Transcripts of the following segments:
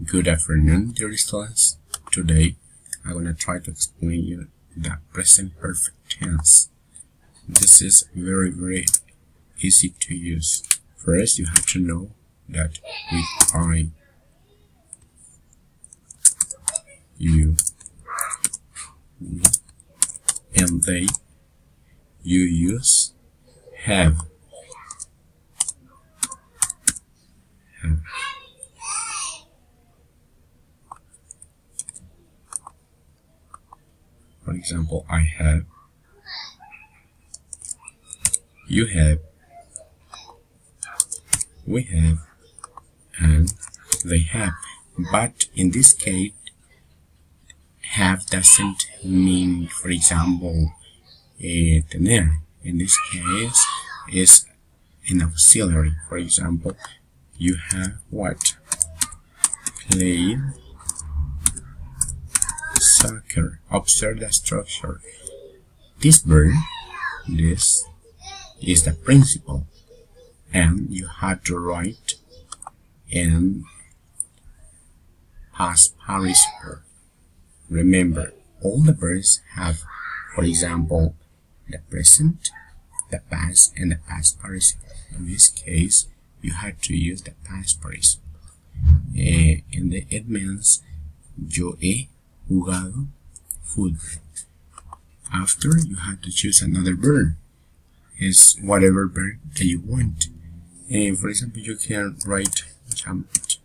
Good afternoon, dear students. Today, I'm going to try to explain you the present perfect tense. This is very easy to use. First, you have to know that with I, you, we, and they, you use have. For example, I have, you have, we have, and they have. But in this case, have doesn't mean, for example, tener. In this case, is an auxiliary. For example, you have what? Played soccer. Observe the structure. This verb, this is the principal, and you have to write in past participle. Remember, all the verbs have, for example, the present, the past, and the past participle. In this case, you have to use the past participle. And it means yo he jugado fútbol. After, you have to choose another verb. It's whatever verb that you want. For example, you can write jumped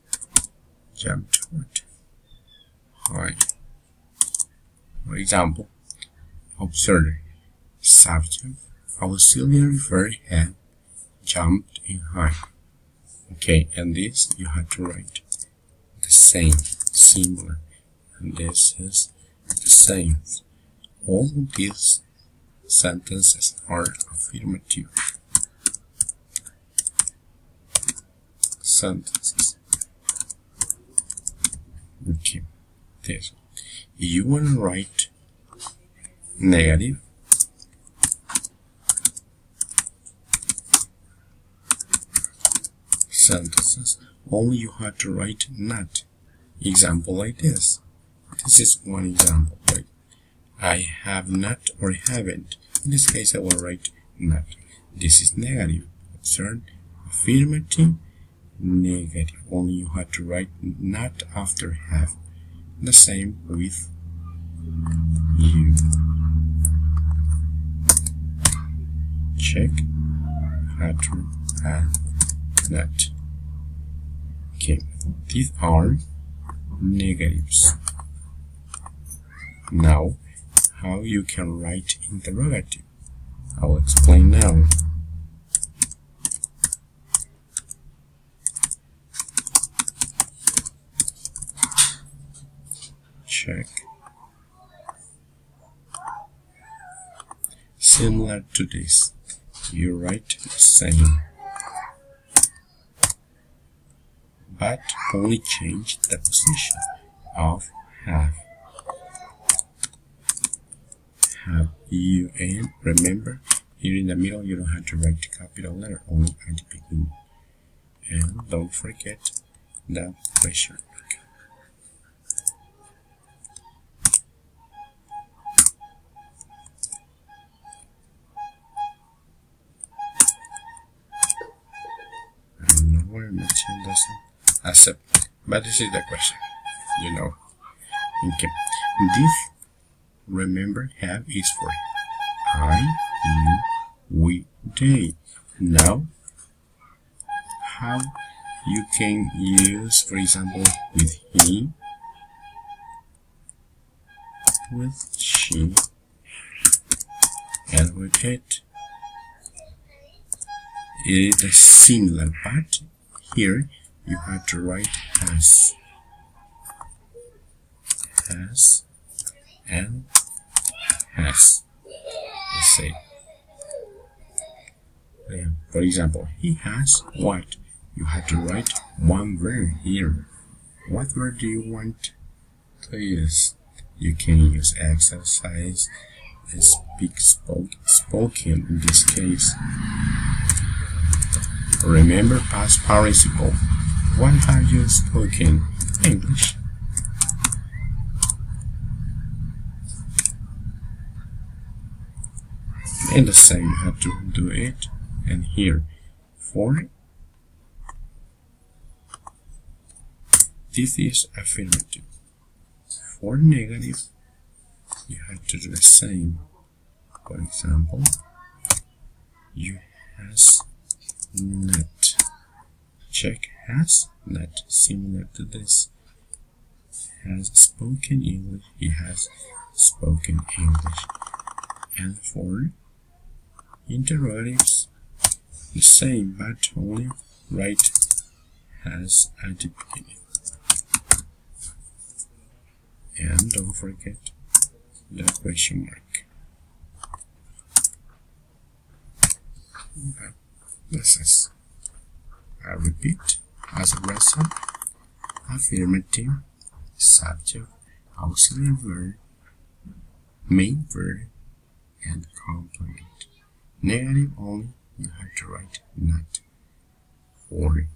what? High. For example, observe subject, auxiliary verb have jumped in high. Okay, and this you have to write the same, similar, and this is the same. All of these sentences are affirmative sentences. Okay, this. If you want to write negative, sentences, only you have to write not. Example like this. This is one example, right? I have not or haven't. In this case, I will write not. This is negative. Observe, affirmative, negative. Only you have to write not after have. The same with you. Check. Have to have not. Okay, these are negatives. Now, how you can write interrogative? I will explain now. Check. Similar to this, you write the same, but only change the position of have. Have you, and remember, here in the middle you don't have to write the capital letter, only at the beginning. And don't forget the question mark. I don't know where machine doesn't accept, but this is the question, you know. Okay, this, remember, have is for I, you, we, they. Now, how you can use, for example, with he, with she, and with it. It is similar, but here you have to write has and has. Let's say, for example, he has what? You have to write one verb here. What verb do you want to use? You can use exercise, spoken in this case. Remember past participle. What are you speaking? English. And the same, you have to do it. And here, for this is affirmative. For negative, you have to do the same. For example, you has not. Check has not, similar to this. Has spoken English, he has spoken English. And for interrogatives, the same, but only right has at the beginning. And don't forget the question mark. This is, I repeat, as a result, affirmative, subject, auxiliary verb, main verb, and complement. Negative only, you have to write not. For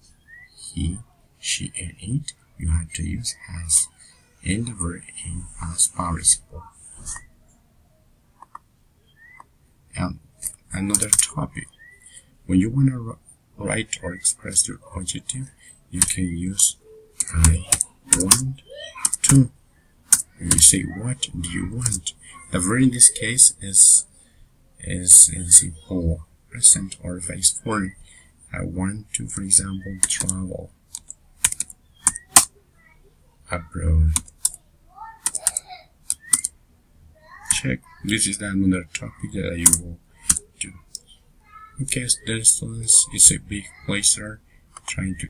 he, she, and it, you have to use has, and the verb in past participle. And another topic, when you want to write or express your objective, you can use I want to. And you say, what do you want? The verb in this case is simple present or phase form. I want to, for example, travel abroad. Check. This is another topic that you will do. In case the students is a big pleasure trying to